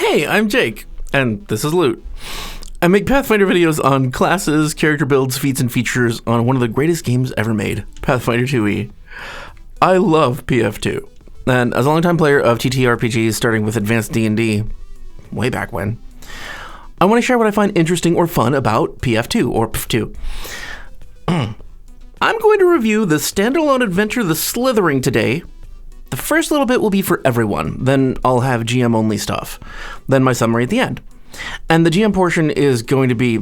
Hey, I'm Jake, and this is Loot. I make Pathfinder videos on classes, character builds, feats, and features on one of the greatest games ever made, Pathfinder 2e. I love PF2, and as a longtime player of TTRPGs starting with Advanced D&D, way back when, I want to share what I find interesting or fun about PF2, or PF2. I'm going to review the standalone adventure The Slithering today. The first little bit will be for everyone, then I'll have GM-only stuff, then my summary at the end. And the GM portion is going to be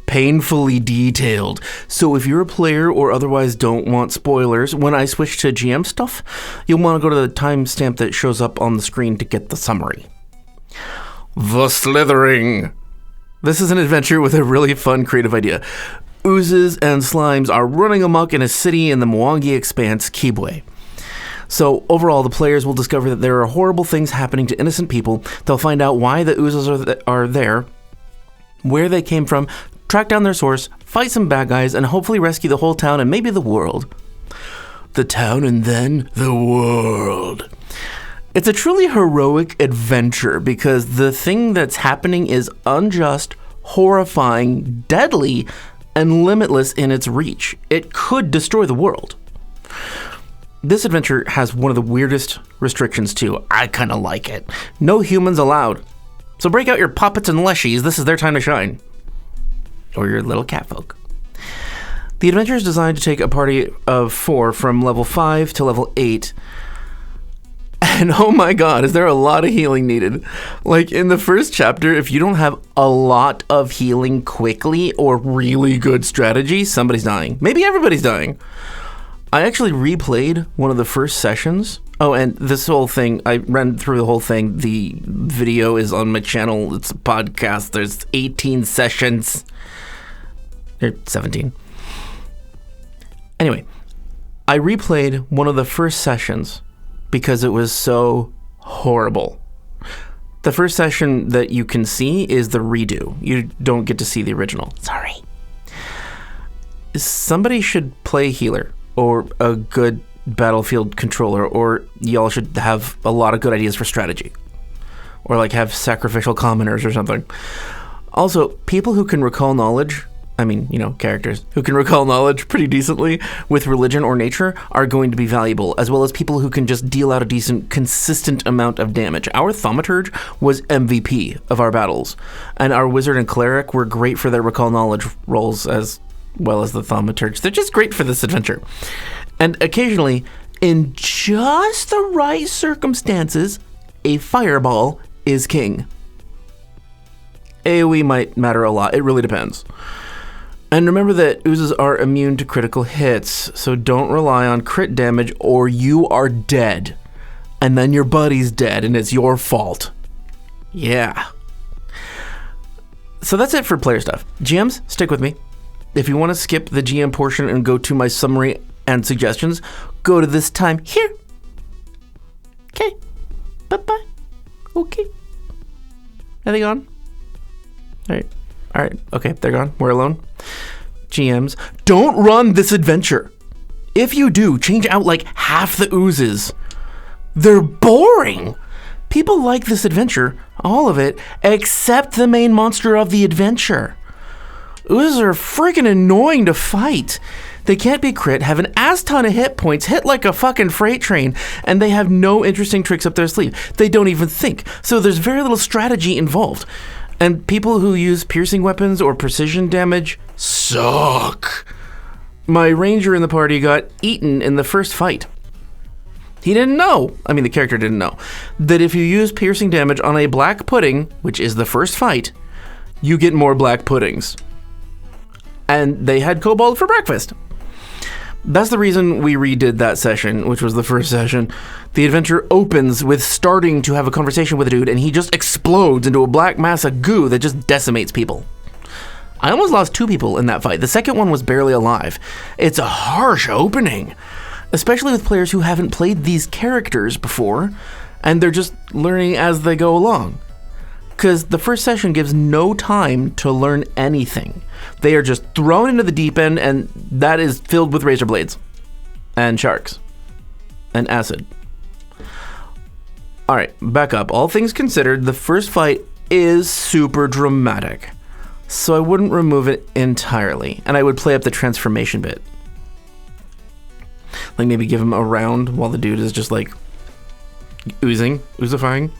painfully detailed, so if you're a player or otherwise don't want spoilers, when I switch to GM stuff, you'll want to go to the timestamp that shows up on the screen to get the summary. The Slithering. This is an adventure with a really fun creative idea. Oozes and slimes are running amok in a city in the Mwangi Expanse, Kibwe. So overall, the players will discover that there are horrible things happening to innocent people. They'll find out why the oozes are there, where they came from, track down their source, fight some bad guys, and hopefully rescue the whole town and maybe the world. The town and then the world. It's a truly heroic adventure because the thing that's happening is unjust, horrifying, deadly, and limitless in its reach. It could destroy the world. This adventure has one of the weirdest restrictions too. I kind of like it. No humans allowed. So break out your puppets and leshies, this is their time to shine. Or your little catfolk. The adventure is designed to take a party of 4 from level 5 to level 8. And oh my god, is there a lot of healing needed. Like in the first chapter, if you don't have a lot of healing quickly or really good strategy, somebody's dying. Maybe everybody's dying. I actually replayed one of the first sessions. Oh, and this whole thing, I ran through the whole thing. The video is on my channel. It's a podcast. There's 18 sessions. Or 17. Anyway, I replayed one of the first sessions because it was so horrible. The first session that you can see is the redo. You don't get to see the original. Sorry. Somebody should play healer. Or a good battlefield controller, or y'all should have a lot of good ideas for strategy. Or like have sacrificial commoners or something. Also, people who can recall knowledge, characters who can recall knowledge pretty decently with religion or nature are going to be valuable, as well as people who can just deal out a decent, consistent amount of damage. Our Thaumaturge was MVP of our battles, and our Wizard and Cleric were great for their recall knowledge rolls as well as the Thaumaturge. They're just great for this adventure. And occasionally, in just the right circumstances, a fireball is king. AoE might matter a lot. It really depends. And remember that oozes are immune to critical hits, so don't rely on crit damage or you are dead. And then your buddy's dead and it's your fault. Yeah. So that's it for player stuff. GMs, stick with me. If you want to skip the GM portion and go to my summary and suggestions, go to this time here. Okay. Bye-bye. Okay. Are they gone? All right. Okay, they're gone. We're alone. GMs, don't run this adventure. If you do, change out like half the oozes. They're boring. People like this adventure, all of it, except the main monster of the adventure. Oozes are freaking annoying to fight. They can't be crit, have an ass ton of hit points, hit like a fucking freight train, and they have no interesting tricks up their sleeve. They don't even think, so there's very little strategy involved. And people who use piercing weapons or precision damage suck. My ranger in the party got eaten in the first fight. He didn't know, the character didn't know, that if you use piercing damage on a black pudding, which is the first fight, you get more black puddings. And they had kobold for breakfast. That's the reason we redid that session, which was the first session. The adventure opens with starting to have a conversation with a dude, and he just explodes into a black mass of goo that just decimates people. I almost lost 2 people in that fight. The second one was barely alive. It's a harsh opening, especially with players who haven't played these characters before, and they're just learning as they go along. Because the first session gives no time to learn anything. They are just thrown into the deep end, and that is filled with razor blades and sharks and acid. All right, back up. All things considered, the first fight is super dramatic. So I wouldn't remove it entirely, and I would play up the transformation bit. Like maybe give him a round while the dude is just like oozifying.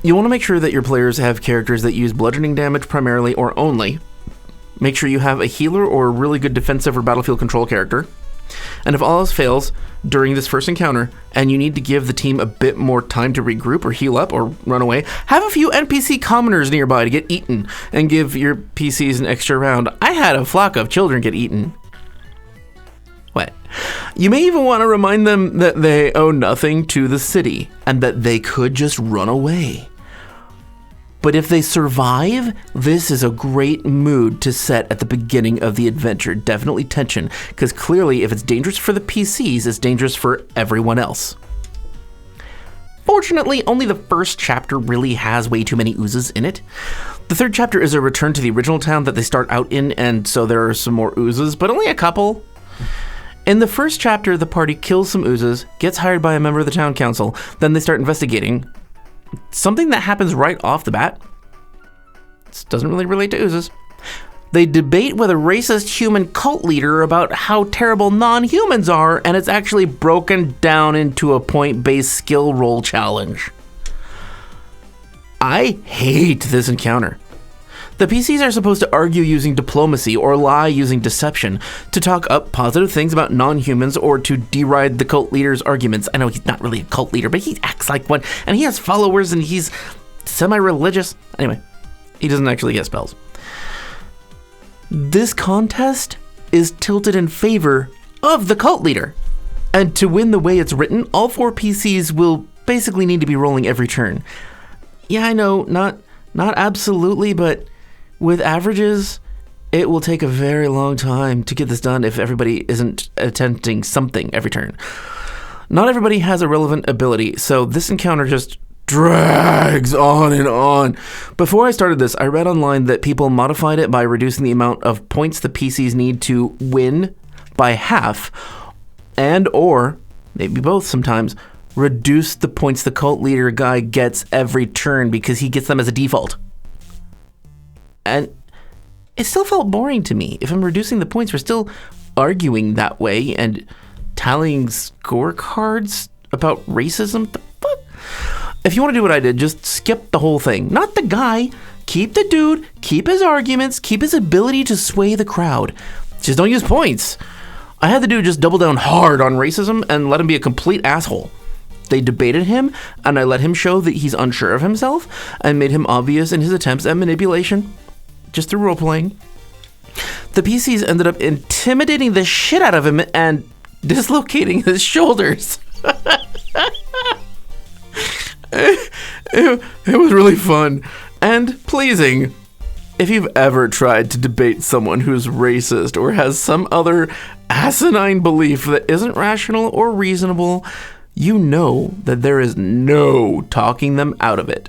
You want to make sure that your players have characters that use bludgeoning damage primarily or only. Make sure you have a healer or a really good defensive or battlefield control character. And if all else fails during this first encounter and you need to give the team a bit more time to regroup or heal up or run away, have a few NPC commoners nearby to get eaten and give your PCs an extra round. I had a flock of children get eaten. What? You may even want to remind them that they owe nothing to the city and that they could just run away. But if they survive, this is a great mood to set at the beginning of the adventure. Definitely tension, because clearly if it's dangerous for the PCs, it's dangerous for everyone else. Fortunately, only the first chapter really has way too many oozes in it. The third chapter is a return to the original town that they start out in, and so there are some more oozes, but only a couple. In the first chapter, the party kills some oozes, gets hired by a member of the town council, then they start investigating. Something that happens right off the bat. This doesn't really relate to oozes. They debate with a racist human cult leader about how terrible non-humans are, and it's actually broken down into a point-based skill roll challenge. I hate this encounter. The PCs are supposed to argue using diplomacy or lie using deception to talk up positive things about non-humans or to deride the cult leader's arguments. I know he's not really a cult leader, but he acts like one, and he has followers, and he's semi-religious. Anyway, he doesn't actually get spells. This contest is tilted in favor of the cult leader. And to win the way it's written, all 4 PCs will basically need to be rolling every turn. Yeah, I know, not absolutely, but with averages, it will take a very long time to get this done if everybody isn't attempting something every turn. Not everybody has a relevant ability, so this encounter just drags on and on. Before I started this, I read online that people modified it by reducing the amount of points the PCs need to win by half, and or, maybe both sometimes, reduce the points the cult leader guy gets every turn because he gets them as a default. And it still felt boring to me. If I'm reducing the points, we're still arguing that way and tallying scorecards about racism. The fuck? If you want to do what I did, just skip the whole thing. Not the guy. Keep the dude. Keep his arguments. Keep his ability to sway the crowd. Just don't use points. I had the dude just double down hard on racism and let him be a complete asshole. They debated him, and I let him show that he's unsure of himself and made him obvious in his attempts at manipulation. Just through role-playing. The PCs ended up intimidating the shit out of him and dislocating his shoulders. It was really fun and pleasing. If you've ever tried to debate someone who's racist or has some other asinine belief that isn't rational or reasonable, you know that there is no talking them out of it.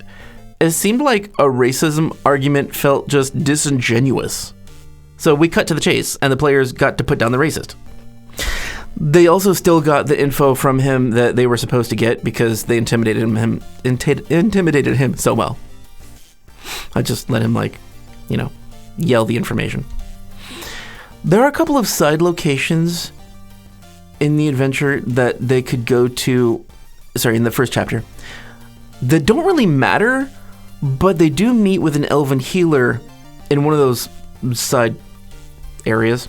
It seemed like a racism argument felt just disingenuous. So we cut to the chase, and the players got to put down the racist. They also still got the info from him that they were supposed to get because they intimidated him so well. I just let him, yell the information. There are a couple of side locations in the adventure that they could go to, in the first chapter, that don't really matter, but they do meet with an elven healer in one of those side areas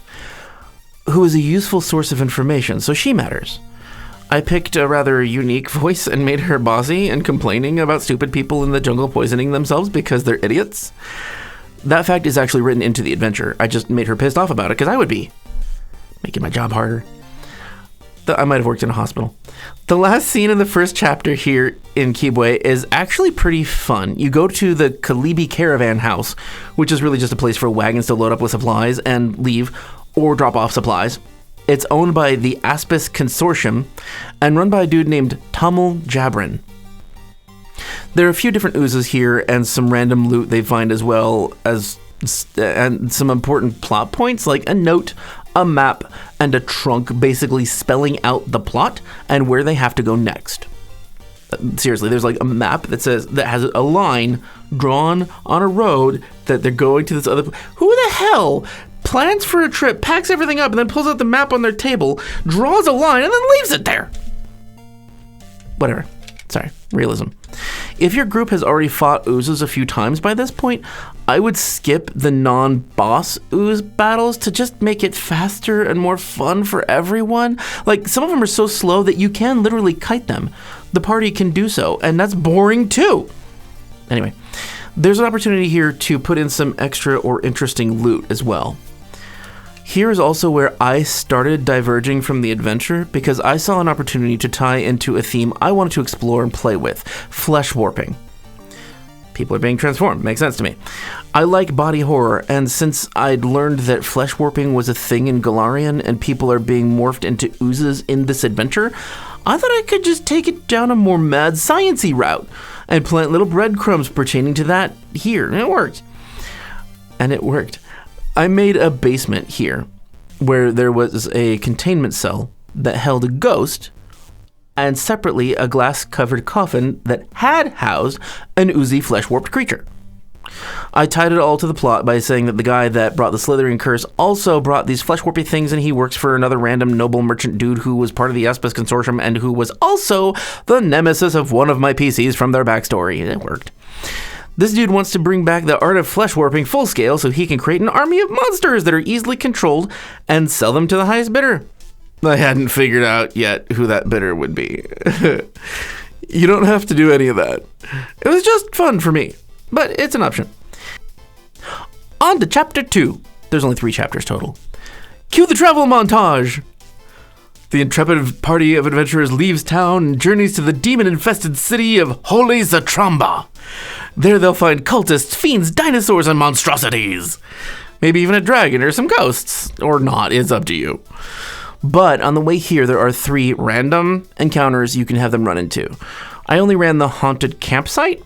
who is a useful source of information, so she matters. I picked a rather unique voice and made her bossy and complaining about stupid people in the jungle poisoning themselves because they're idiots. That fact is actually written into the adventure. I just made her pissed off about it because I would be. Making my job harder. I might have worked in a hospital. The last scene in the first chapter here in Kibwe is actually pretty fun. You go to the Kalibi Caravan House, which is really just a place for wagons to load up with supplies and leave or drop off supplies. It's owned by the Aspis Consortium and run by a dude named Tamil Jabrin. There are a few different oozes here and some random loot they find as well as and some important plot points like a note, a map, and a trunk basically spelling out the plot and where they have to go next. Seriously, there's like a map that has a line drawn on a road that they're going to this other. Who the hell plans for a trip, packs everything up, and then pulls out the map on their table, draws a line, and then leaves it there? Whatever. Sorry, realism. If your group has already fought oozes a few times by this point, I would skip the non-boss ooze battles to just make it faster and more fun for everyone. Like, some of them are so slow that you can literally kite them. The party can do so, and that's boring too. Anyway, there's an opportunity here to put in some extra or interesting loot as well. Here is also where I started diverging from the adventure because I saw an opportunity to tie into a theme I wanted to explore and play with: flesh warping. People are being transformed. Makes sense to me. I like body horror, and since I'd learned that flesh warping was a thing in Golarion and people are being morphed into oozes in this adventure, I thought I could just take it down a more mad science-y route and plant little breadcrumbs pertaining to that here. And it worked. I made a basement here where there was a containment cell that held a ghost and separately a glass-covered coffin that had housed an oozy flesh-warped creature. I tied it all to the plot by saying that the guy that brought the Slithering curse also brought these flesh-warpy things, and he works for another random noble merchant dude who was part of the Aspis Consortium and who was also the nemesis of one of my PCs from their backstory. It worked. This dude wants to bring back the art of flesh warping full scale so he can create an army of monsters that are easily controlled and sell them to the highest bidder. I hadn't figured out yet who that bidder would be. You don't have to do any of that. It was just fun for me, but it's an option. On to chapter 2. There's only 3 chapters total. Cue the travel montage. The intrepid party of adventurers leaves town and journeys to the demon-infested city of Holy Zatramba. There they'll find cultists, fiends, dinosaurs, and monstrosities. Maybe even a dragon or some ghosts. Or not, it's up to you. But on the way here, there are 3 random encounters you can have them run into. I only ran the haunted campsite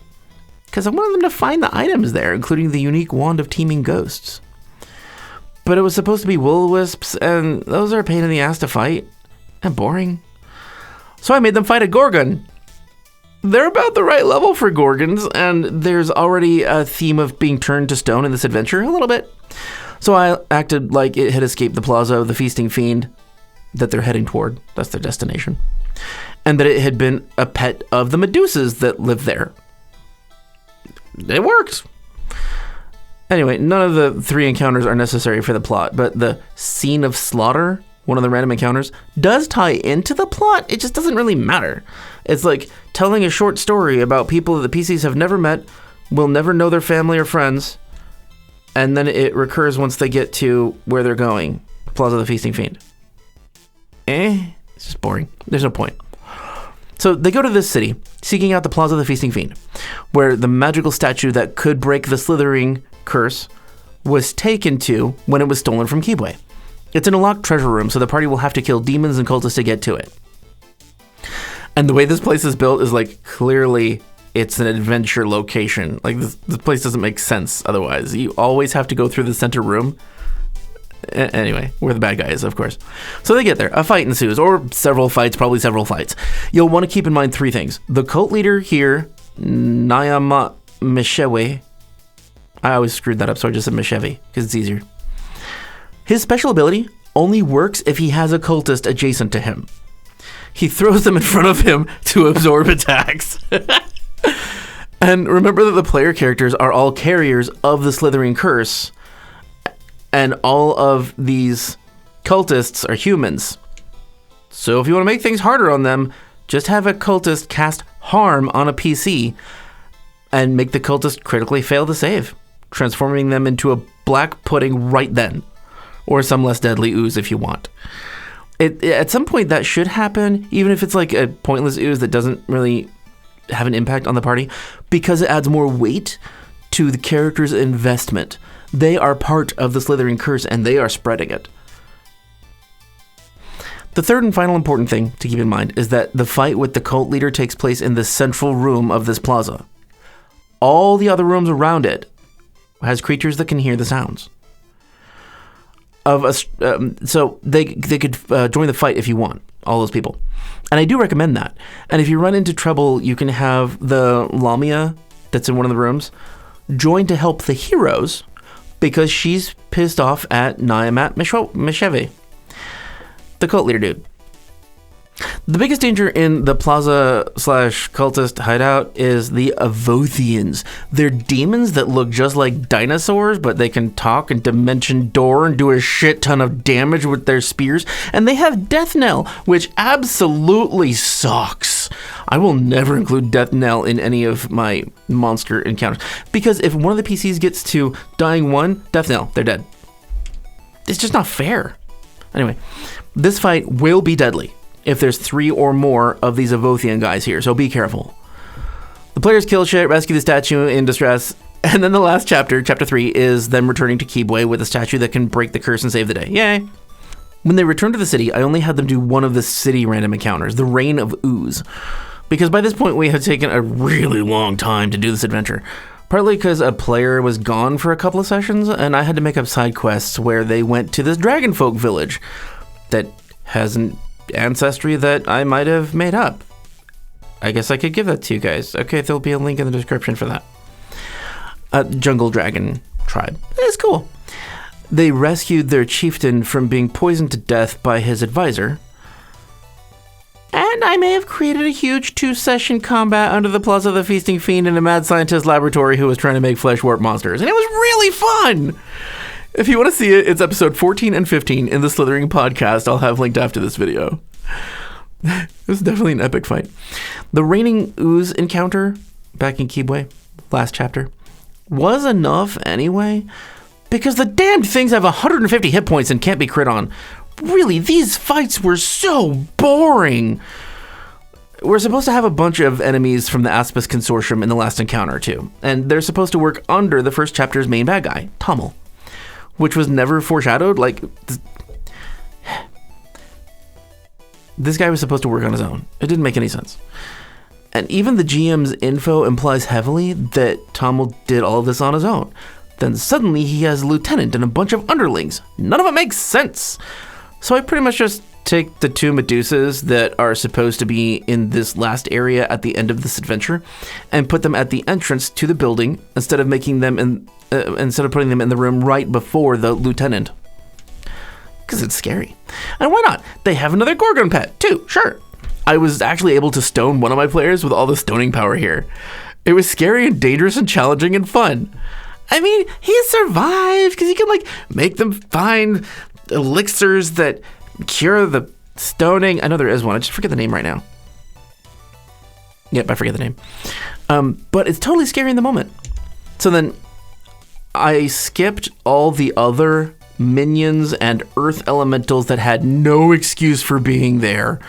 because I wanted them to find the items there, including the unique wand of teeming ghosts. But it was supposed to be will-o-wisps, and those are a pain in the ass to fight. And boring. So I made them fight a gorgon. They're about the right level for gorgons, and there's already a theme of being turned to stone in this adventure, a little bit. So I acted like it had escaped the plaza of the feasting fiend that they're heading toward. That's their destination. And that it had been a pet of the Medusas that lived there. It works. Anyway, none of the 3 encounters are necessary for the plot, but the scene of slaughter, one of the random encounters, does tie into the plot. It just doesn't really matter. It's like telling a short story about people that the PCs have never met, will never know their family or friends, and then it recurs once they get to where they're going, Plaza of the Feasting Fiend. It's just boring. There's no point. So they go to this city, seeking out the Plaza of the Feasting Fiend, where the magical statue that could break the Slithering curse was taken to when it was stolen from Keebway. It's in a locked treasure room, so the party will have to kill demons and cultists to get to it. And the way this place is built is like, clearly it's an adventure location. Like, this place doesn't make sense otherwise. You always have to go through the center room. Anyway, where the bad guy is, of course. So they get there. A fight ensues, or several fights, probably several fights. You'll want to keep in mind 3 things. The cult leader here, Nyama Mishewe. I always screwed that up, so I just said Mishewe, because it's easier. His special ability only works if he has a cultist adjacent to him. He throws them in front of him to absorb attacks. And remember that the player characters are all carriers of the Slithering curse, and all of these cultists are humans. So if you want to make things harder on them, just have a cultist cast harm on a PC and make the cultist critically fail to save, transforming them into a black pudding right then, or some less deadly ooze if you want. At some point that should happen, even if it's like a pointless ooze that doesn't really have an impact on the party, because it adds more weight to the character's investment. They are part of the Slithering curse and they are spreading it. The third and final important thing to keep in mind is that the fight with the cult leader takes place in the central room of this plaza. All the other rooms around it has creatures that can hear the sounds. So they could join the fight if you want, all those people. And I do recommend that. And if you run into trouble, you can have the Lamia that's in one of the rooms join to help the heroes because she's pissed off at Nyamat Mesheve, the cult leader dude. The biggest danger in the plaza/cultist hideout is the Avothians. They're demons that look just like dinosaurs, but they can talk and dimension door and do a shit ton of damage with their spears. And they have Death Knell, which absolutely sucks. I will never include Death Knell in any of my monster encounters, because if one of the PCs gets to dying 1, Death Knell, they're dead. It's just not fair. Anyway, this fight will be deadly if there's 3 or more of these Avothian guys here, so be careful. The players kill shit, rescue the statue in distress, and then the last chapter, chapter 3, is them returning to Keebway with a statue that can break the curse and save the day. Yay! When they returned to the city, I only had them do one of the city random encounters, the Reign of Ooze, because by this point we had taken a really long time to do this adventure. Partly because a player was gone for a couple of sessions, and I had to make up side quests where they went to this dragonfolk village that has an ancestry that I might have made up. I guess I could give that to you guys. Okay, there'll be a link in the description for that. Jungle Dragon tribe. It's cool. They rescued their chieftain from being poisoned to death by his advisor. And I may have created a huge 2-session combat under the Plaza of the Feasting Fiend in a mad scientist laboratory who was trying to make flesh warp monsters. And it was really fun! If you want to see it, it's episode 14 and 15 in the Slithering podcast. I'll have linked after this video. It was definitely an epic fight. The Raining Ooze encounter back in Keebway, last chapter, was enough anyway, because the damned things have 150 hit points and can't be crit on. Really, these fights were so boring. We're supposed to have a bunch of enemies from the Aspis Consortium in the last encounter too, and they're supposed to work under the first chapter's main bad guy, Tommel, which was never foreshadowed. Like, this guy was supposed to work on his own. It didn't make any sense. And even the GM's info implies heavily that Tommel did all of this on his own. Then suddenly he has a lieutenant and a bunch of underlings. None of it makes sense. So I pretty much just take the 2 Medusas that are supposed to be in this last area at the end of this adventure and put them at the entrance to the building instead of putting them in the room right before the lieutenant. Because it's scary. And why not? They have another Gorgon pet too, sure. I was actually able to stone one of my players with all the stoning power here. It was scary and dangerous and challenging and fun. I mean, he survived because he can like make them find elixirs that cure the stoning. I know there is one. I just forget the name right now. Yep, I forget the name. But it's totally scary in the moment. So then I skipped all the other minions and earth elementals that had no excuse for being there.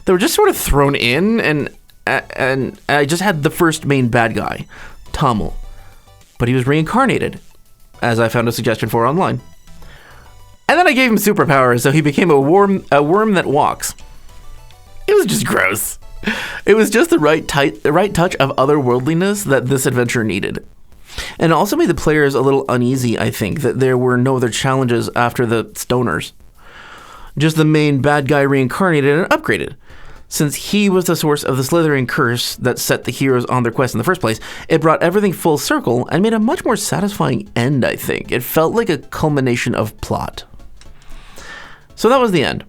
They were just sort of thrown in, and I just had the first main bad guy, Tommel. But he was reincarnated, as I found a suggestion for online. And then I gave him superpowers, so he became a worm that walks. It was just gross. It was just the right touch of otherworldliness that this adventure needed. And it also made the players a little uneasy, I think, that there were no other challenges after the stoners. Just the main bad guy reincarnated and upgraded. Since he was the source of the Slithering curse that set the heroes on their quest in the first place, it brought everything full circle and made a much more satisfying end, I think. It felt like a culmination of plot. So that was the end.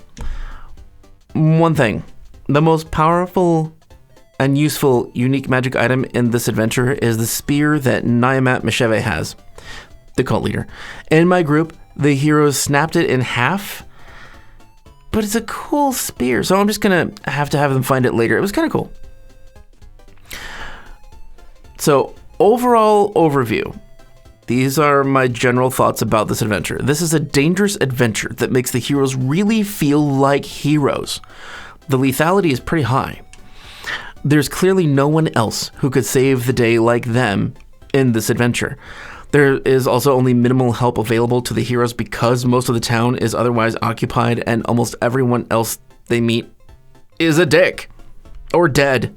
One thing. The most powerful and useful unique magic item in this adventure is the spear that Nyamat Mesheve has, the cult leader. In my group, the heroes snapped it in half, but it's a cool spear, so I'm just gonna have to have them find it later. It was kind of cool. So, overall overview. These are my general thoughts about this adventure. This is a dangerous adventure that makes the heroes really feel like heroes. The lethality is pretty high. There's clearly no one else who could save the day like them in this adventure. There is also only minimal help available to the heroes because most of the town is otherwise occupied and almost everyone else they meet is a dick or dead.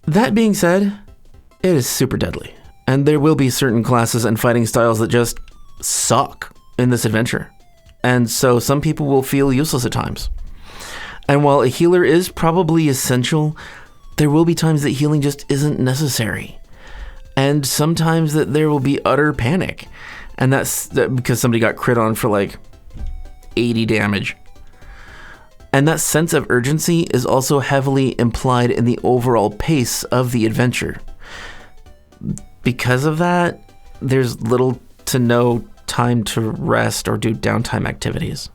That being said, it is super deadly, and there will be certain classes and fighting styles that just suck in this adventure, and so some people will feel useless at times. And while a healer is probably essential, there will be times that healing just isn't necessary. And sometimes that there will be utter panic. And that's because somebody got crit on for like 80 damage. And that sense of urgency is also heavily implied in the overall pace of the adventure. Because of that, there's little to no time to rest or do downtime activities.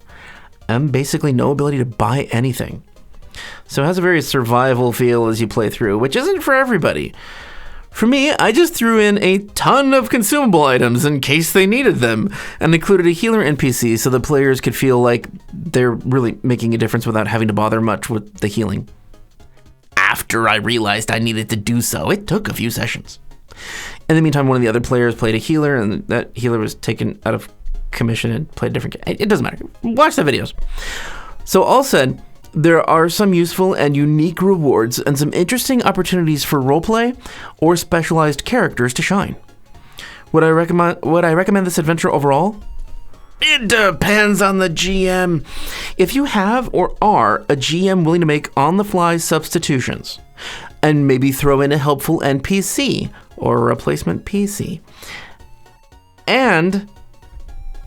And basically no ability to buy anything. So it has a very survival feel as you play through, which isn't for everybody. For me, I just threw in a ton of consumable items in case they needed them, and included a healer NPC so the players could feel like they're really making a difference without having to bother much with the healing. After I realized I needed to do so, it took a few sessions. In the meantime, one of the other players played a healer, and that healer was taken out of commission and played a different game. It doesn't matter. Watch the videos. So all said, there are some useful and unique rewards and some interesting opportunities for roleplay or specialized characters to shine. Would I recommend this adventure overall? It depends on the GM. If you have or are a GM willing to make on-the-fly substitutions, and maybe throw in a helpful NPC or a replacement PC, and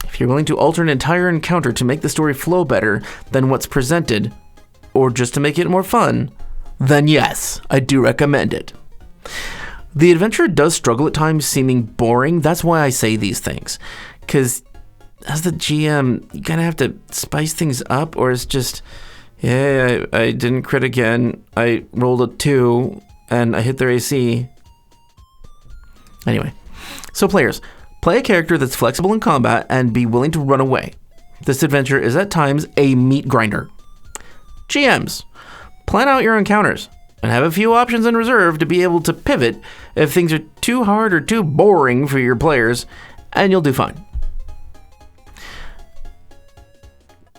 if you're willing to alter an entire encounter to make the story flow better than what's presented, or just to make it more fun, then yes, I do recommend it. The adventure does struggle at times seeming boring. That's why I say these things. Because as the GM, you kind of have to spice things up, or it's just, yeah, I didn't crit again. I rolled a 2, and I hit their AC. Anyway, so players, play a character that's flexible in combat and be willing to run away. This adventure is at times a meat grinder. GMs, plan out your encounters and have a few options in reserve to be able to pivot if things are too hard or too boring for your players, and you'll do fine.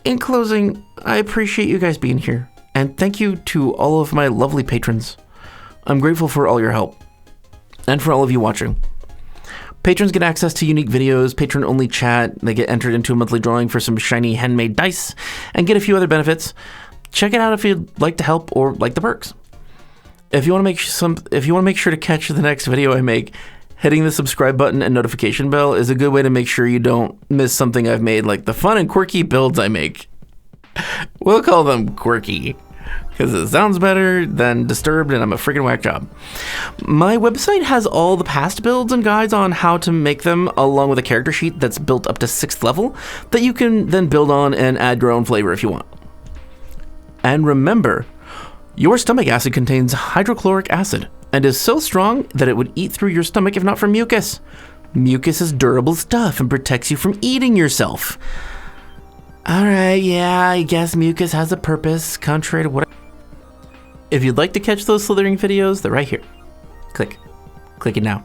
In closing, I appreciate you guys being here, and thank you to all of my lovely patrons. I'm grateful for all your help, and for all of you watching. Patrons get access to unique videos, patron-only chat, they get entered into a monthly drawing for some shiny handmade dice, and get a few other benefits. Check it out if you'd like to help or like the perks. If you want to make sure to catch the next video I make, hitting the subscribe button and notification bell is a good way to make sure you don't miss something I've made, like the fun and quirky builds I make. We'll call them quirky, because it sounds better than disturbed, and I'm a freaking whack job. My website has all the past builds and guides on how to make them, along with a character sheet that's built up to 6th level that you can then build on and add your own flavor if you want. And remember, your stomach acid contains hydrochloric acid and is so strong that it would eat through your stomach if not for mucus. Mucus is durable stuff and protects you from eating yourself. Alright, yeah, I guess mucus has a purpose, contrary to what If you'd like to catch those slithering videos, they're right here. Click it now.